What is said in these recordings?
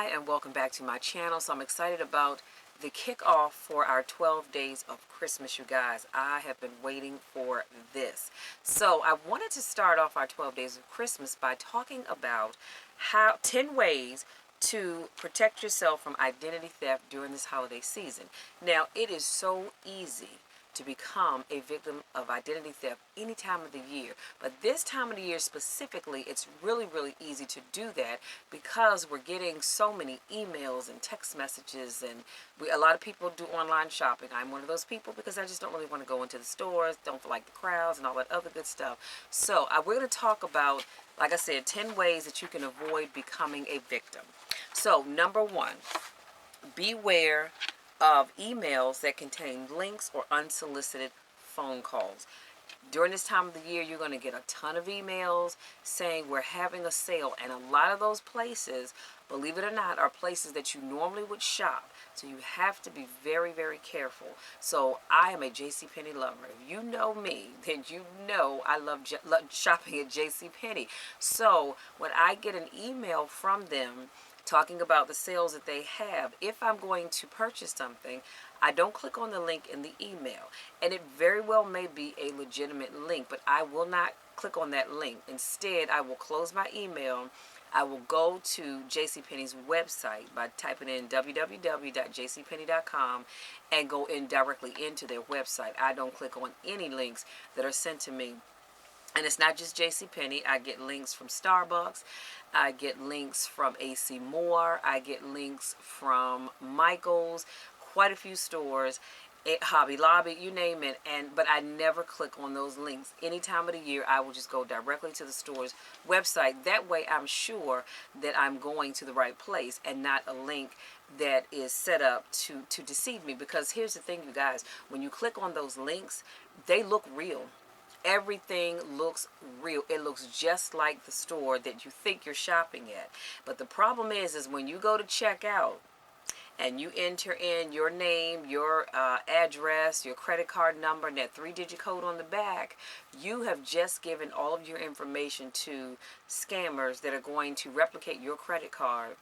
Hi and welcome back to my channel. So I'm excited about the kickoff for our 12 days of Christmas, you guys. I have been waiting for this. So I wanted to start off our 12 days of Christmas by talking about 10 ways to protect yourself from identity theft during this holiday season. Now, it is so easy to become a victim of identity theft any time of the year. But this time of the year specifically, it's really, really easy to do that because we're getting so many emails and text messages, and a lot of people do online shopping. I'm one of those people because I just don't really want to go into the stores, don't like the crowds and all that other good stuff. So we're going to talk about, like I said, 10 ways that you can avoid becoming a victim. So number one, beware of emails that contain links or unsolicited phone calls. During this time of the year, you're going to get a ton of emails saying we're having a sale, and a lot of those places, believe it or not, are places that you normally would shop. So you have to be very, very careful. So I am a JCPenney lover. If you know me, then you know I love shopping at JCPenney. So when I get an email from them talking about the sales that they have, if I'm going to purchase something, I don't click on the link in the email. And it very well may be a legitimate link, but I will not click on that link. Instead, I will close my email. I will go to JCPenney's website by typing in www.jcpenney.com and go in directly into their website. I don't click on any links that are sent to me. And it's not just JCPenney. I get links from Starbucks. I get links from AC Moore. I get links from Michael's, quite a few stores, Hobby Lobby, you name it. But I never click on those links. Any time of the year, I will just go directly to the store's website. That way, I'm sure that I'm going to the right place and not a link that is set up to deceive me. Because here's the thing, you guys. When you click on those links, they look real. Everything looks real. It looks just like the store that you think you're shopping at. But the problem is when you go to check out and you enter in your name, your address, your credit card number, and that 3-digit code on the back, you have just given all of your information to scammers that are going to replicate your credit card.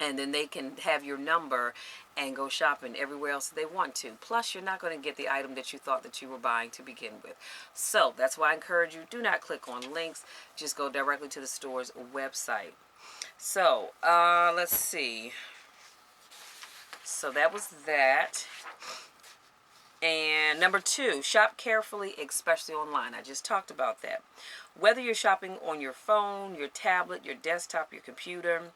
And then they can have your number and go shopping everywhere else they want to. Plus, you're not going to get the item that you thought that you were buying to begin with. So that's why I encourage you, do not click on links. Just go directly to the store's website. So, let's see. So that was that. And number 2, shop carefully, especially online. I just talked about that. Whether you're shopping on your phone, your tablet, your desktop, your computer,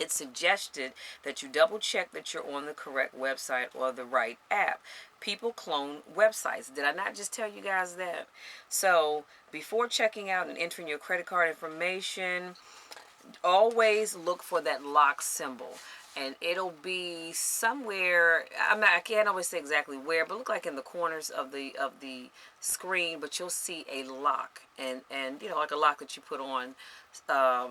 it's suggested that you double check that you're on the correct website or the right app. People clone websites. Did I not just tell you guys that? So before checking out and entering your credit card information, always look for that lock symbol. And it'll be somewhere, I can't always say exactly where, but look like in the corners of the screen, but you'll see a lock. And you know, like a lock that you put on a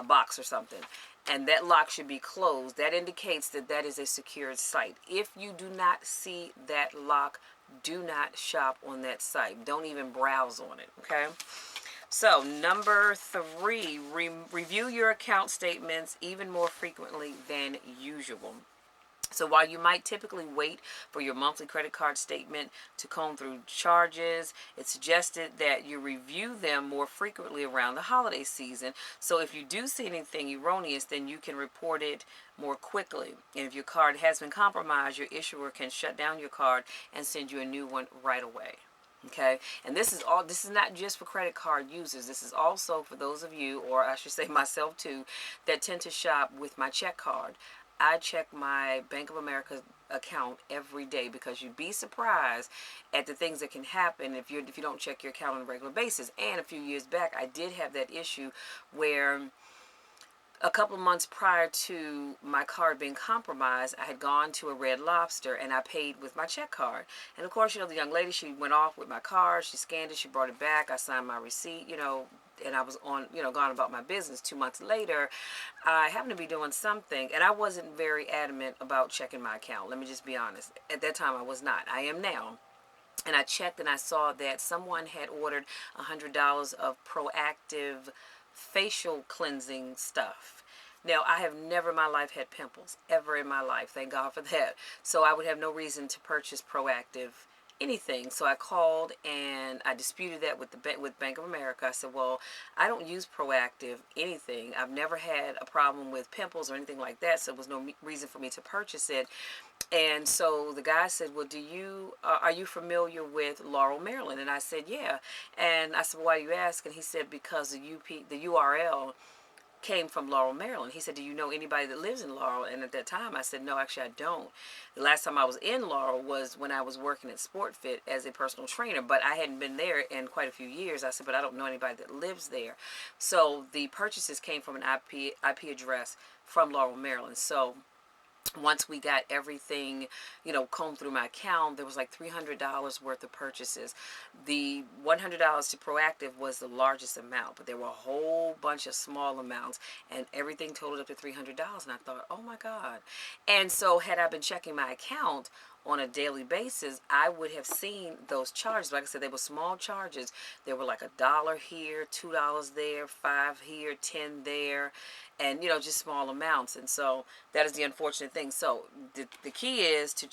box or something. And that lock should be closed. That indicates that that is a secured site. If you do not see that lock, do not shop on that site. Don't even browse on it, okay? So, number 3, review your account statements even more frequently than usual. So while you might typically wait for your monthly credit card statement to comb through charges, it's suggested that you review them more frequently around the holiday season. So if you do see anything erroneous, then you can report it more quickly. And if your card has been compromised, your issuer can shut down your card and send you a new one right away. Okay, and this is not just for credit card users. This is also for those of you, or I should say myself too, that tend to shop with my check card. I check my Bank of America account every day because you'd be surprised at the things that can happen if you don't check your account on a regular basis. And a few years back, I did have that issue where a couple of months prior to my card being compromised, I had gone to a Red Lobster and I paid with my check card. And of course, you know, the young lady, she went off with my card, she scanned it, she brought it back, I signed my receipt, you know, and I was on, you know, gone about my business. 2 months later, I happened to be doing something, and I wasn't very adamant about checking my account. Let me just be honest. At that time, I was not. I am now. And I checked and I saw that someone had ordered $100 of Proactiv facial cleansing stuff. Now, I have never in my life had pimples, ever in my life. Thank God for that. So I would have no reason to purchase Proactiv anything. So I called and I disputed that with with Bank of America. I said, well, I don't use Proactiv anything. I've never had a problem with pimples or anything like that, so there was no reason for me to purchase it. And so the guy said, well, are you familiar with Laurel, Maryland? And I said, yeah. And I said, well, why do you ask? And he said, because the URL came from Laurel, Maryland. He said, do you know anybody that lives in Laurel? And at that time I said, no, actually I don't. The last time I was in Laurel was when I was working at SportFit as a personal trainer, but I hadn't been there in quite a few years. I said, but I don't know anybody that lives there. So the purchases came from an IP address from Laurel, Maryland. So once we got everything, combed through my account, there was like $300 worth of purchases. The $100 to Proactiv was the largest amount, but there were a whole bunch of small amounts, and everything totaled up to $300. And I thought, oh my God. And so had I been checking my account on a daily basis, I would have seen those charges. Like I said, they were small charges. They were like $1 here, $2 there, $5 here, $10 there, and just small amounts. And so that is the unfortunate thing. So the key is to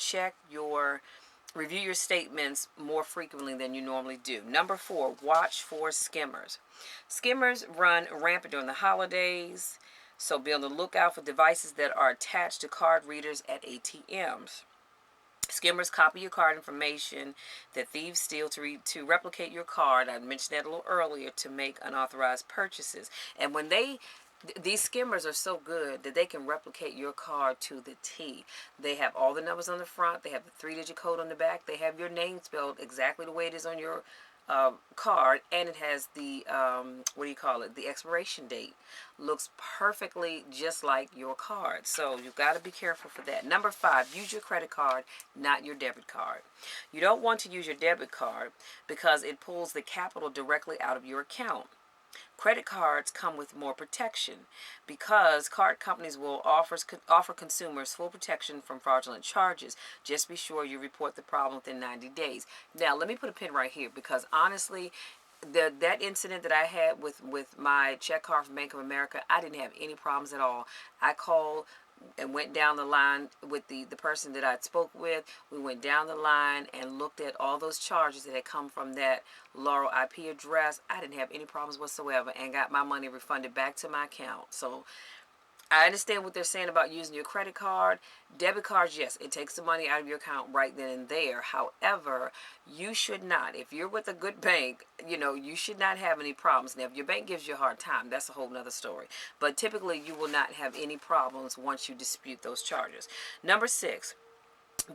review your statements more frequently than you normally do. Number 4, watch for skimmers. Skimmers run rampant during the holidays, so be on the lookout for devices that are attached to card readers at ATMs. Skimmers copy your card information that thieves steal to replicate your card. I mentioned that a little earlier, to make unauthorized purchases. And when these skimmers are so good that they can replicate your card to the T. They have all the numbers on the front. They have the 3-digit code on the back. They have your name spelled exactly the way it is on your card, and it has the the expiration date. Looks perfectly just like your card. So you've got to be careful for that. Number 5, use your credit card, not your debit card. You don't want to use your debit card because it pulls the capital directly out of your account. Credit cards come with more protection because card companies will offer consumers full protection from fraudulent charges. Just be sure you report the problem within 90 days. Now, let me put a pin right here, because honestly, that incident that I had with my check card from Bank of America, I didn't have any problems at all. I called and went down the line with the person that I spoke with. We went down the line and looked at all those charges that had come from that Laurel IP address. I didn't have any problems whatsoever and got my money refunded back to my account. So I understand what they're saying about using your credit card. Debit cards, yes, it takes the money out of your account right then and there. However, you should not. If you're with a good bank, you should not have any problems. Now, if your bank gives you a hard time, that's a whole nother story. But typically, you will not have any problems once you dispute those charges. Number 6,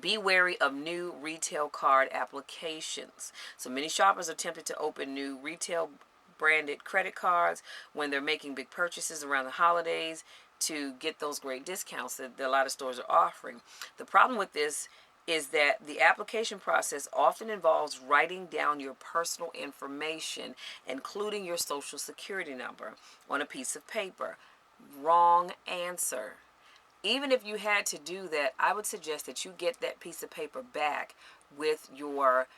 be wary of new retail card applications. So many shoppers are tempted to open new retail branded credit cards when they're making big purchases around the holidays to get those great discounts that a lot of stores are offering. The problem with this is that the application process often involves writing down your personal information, including your social security number, on a piece of paper. Wrong answer. Even if you had to do that, I would suggest that you get that piece of paper back with your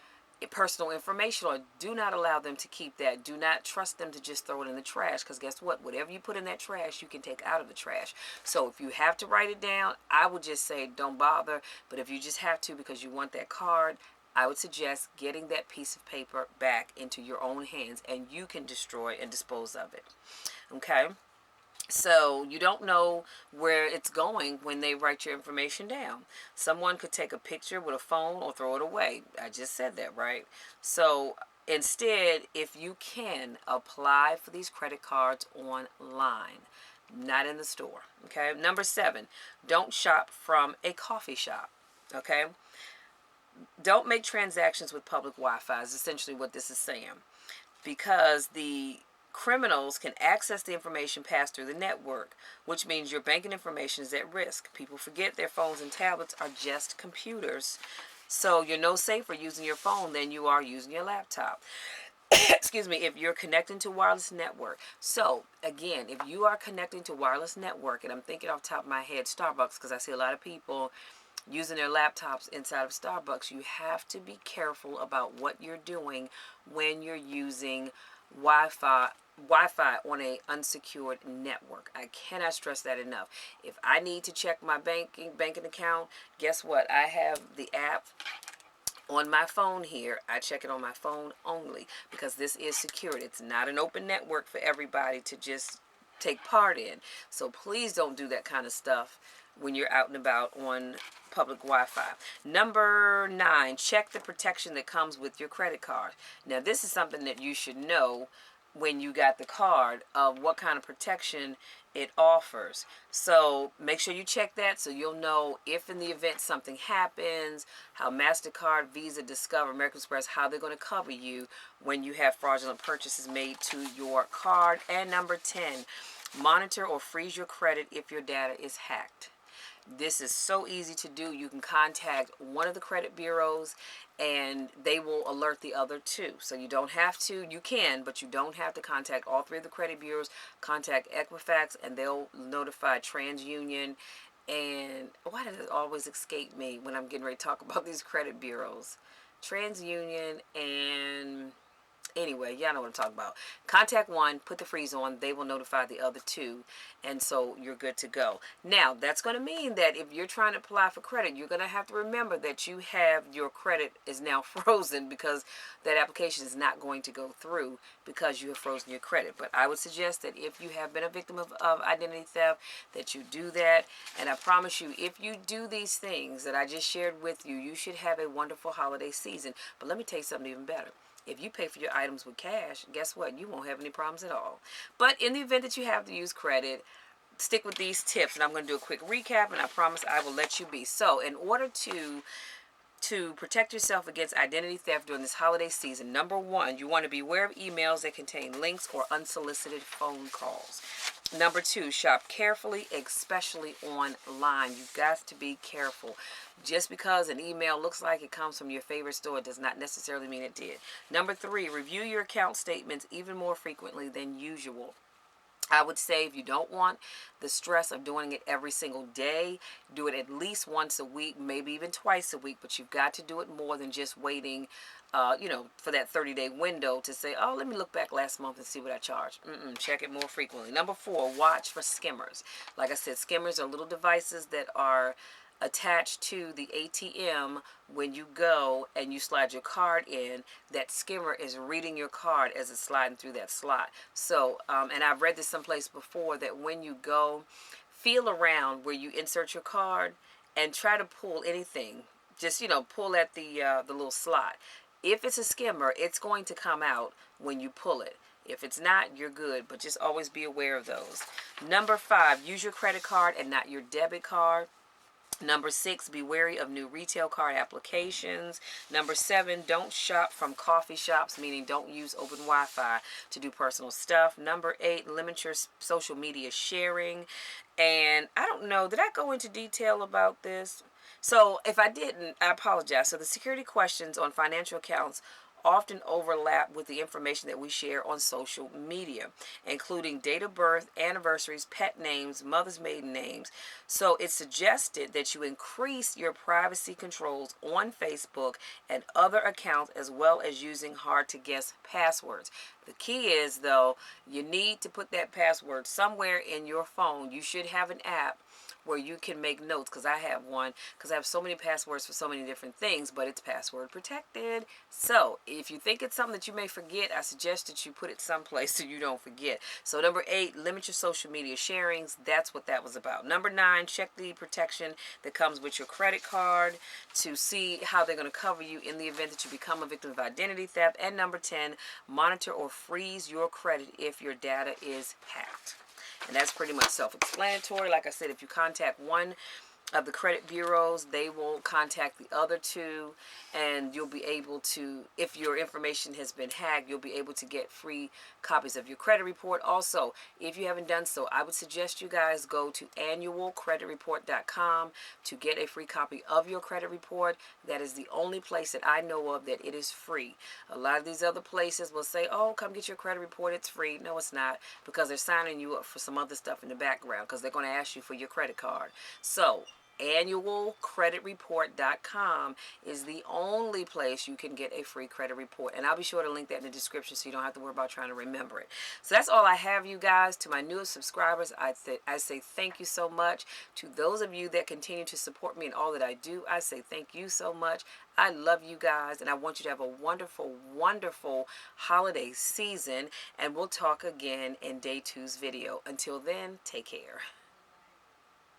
personal information, or do not allow them to keep that. Do not trust them to just throw it in the trash, because guess what? Whatever you put in that trash, you can take out of the trash. So if you have to write it down, I would just say don't bother. But if you just have to because you want that card, I would suggest getting that piece of paper back into your own hands, and you can destroy and dispose of it. Okay? So you don't know where it's going when they write your information down. Someone could take a picture with a phone or throw it away. I just said that, right? So instead, if you can, apply for these credit cards online, not in the store. Okay. Number 7, don't shop from a coffee shop. Okay. Don't make transactions with public Wi-Fi is essentially what this is saying, because the criminals can access the information passed through the network, which means your banking information is at risk. People forget their phones and tablets are just computers. So you're no safer using your phone than you are using your laptop. Excuse me, if you're connecting to wireless network. So again, if you are connecting to wireless network, and I'm thinking off the top of my head, Starbucks, because I see a lot of people using their laptops inside of Starbucks, you have to be careful about what you're doing when you're using Wi-Fi Wi-Fi on a unsecured network. I cannot stress that enough. If I need to check my banking account, guess what? I have the app on my phone here. I check it on my phone only because this is secured. It's not an open network for everybody to just take part in. So please don't do that kind of stuff when you're out and about on public Wi-Fi. Number 9, check the protection that comes with your credit card. Now, this is something that you should know when you got the card of what kind of protection it offers. So make sure you check that so you'll know if in the event something happens, how MasterCard, Visa, Discover, American Express, how they're going to cover you when you have fraudulent purchases made to your card. And number 10, monitor or freeze your credit if your data is hacked. This is so easy to do. You can contact one of the credit bureaus and they will alert the other two. So you don't have to, you can, but you don't have to contact all 3 of the credit bureaus. Contact Equifax and they'll notify TransUnion. And why does it always escape me when I'm getting ready to talk about these credit bureaus? TransUnion and... Anyway, y'all know what I'm talking about. Contact one, put the freeze on, they will notify the other 2, and so you're good to go. Now, that's going to mean that if you're trying to apply for credit, you're going to have to remember that you have your credit is now frozen because that application is not going to go through because you have frozen your credit. But I would suggest that if you have been a victim of identity theft, that you do that. And I promise you, if you do these things that I just shared with you, you should have a wonderful holiday season. But let me tell you something even better. If you pay for your items with cash, guess what? You won't have any problems at all. But in the event that you have to use credit, stick with these tips. And I'm going to do a quick recap, and I promise I will let you be. So in order to protect yourself against identity theft during this holiday season, number 1, you want to be aware of emails that contain links or unsolicited phone calls. Number 2, shop carefully, especially online. You've got to be careful. Just because an email looks like it comes from your favorite store does not necessarily mean it did. Number 3, review your account statements even more frequently than usual. I would say if you don't want the stress of doing it every single day, do it at least once a week, maybe even twice a week, but you've got to do it more than just waiting, for that 30-day window to say, oh, let me look back last month and see what I charged. Check it more frequently. Number 4, watch for skimmers. Like I said, skimmers are little devices that are attached to the ATM. When you go and you slide your card in, that skimmer is reading your card as it's sliding through that slot. So, and I've read this someplace before, that when you go, feel around where you insert your card and try to pull anything. Just, pull at the little slot. If it's a skimmer, it's going to come out when you pull it. If it's not, you're good, but just always be aware of those. Number 5, use your credit card and not your debit card. Number 6, be wary of new retail card applications. Number 7, don't shop from coffee shops, meaning don't use open Wi-Fi to do personal stuff. Number 8, limit your social media sharing. And I don't know, did I go into detail about this? So if I didn't, I apologize. So the security questions on financial accounts often overlap with the information that we share on social media, including date of birth, anniversaries, pet names, mother's maiden names. So it's suggested that you increase your privacy controls on Facebook and other accounts, as well as using hard to guess passwords. The key is, though, you need to put that password somewhere in your phone. You should have an app where you can make notes, because I have one, because I have so many passwords for so many different things, but it's password protected. So if you think it's something that you may forget, I suggest that you put it someplace so you don't forget. So number 8, limit your social media sharings. That's what that was about. Number 9, check the protection that comes with your credit card to see how they're going to cover you in the event that you become a victim of identity theft. And number 10, monitor or freeze your credit if your data is hacked. And that's pretty much self-explanatory. Like I said, if you contact one of the credit bureaus, they will contact the other 2, and you'll be able to, if your information has been hacked, you'll be able to get free copies of your credit report. Also, if you haven't done so, I would suggest you guys go to annualcreditreport.com to get a free copy of your credit report. That is the only place that I know of that it is free. A lot of these other places will say, oh, come get your credit report, it's free. No, it's not, because they're signing you up for some other stuff in the background, because they're going to ask you for your credit card. So annualcreditreport.com is the only place you can get a free credit report. And I'll be sure to link that in the description so you don't have to worry about trying to remember it. So that's all I have, you guys. To my newest subscribers, I say thank you so much. To those of you that continue to support me in all that I do, I say thank you so much. I love you guys, and I want you to have a wonderful, wonderful holiday season. And we'll talk again in day 2's video. Until then, take care.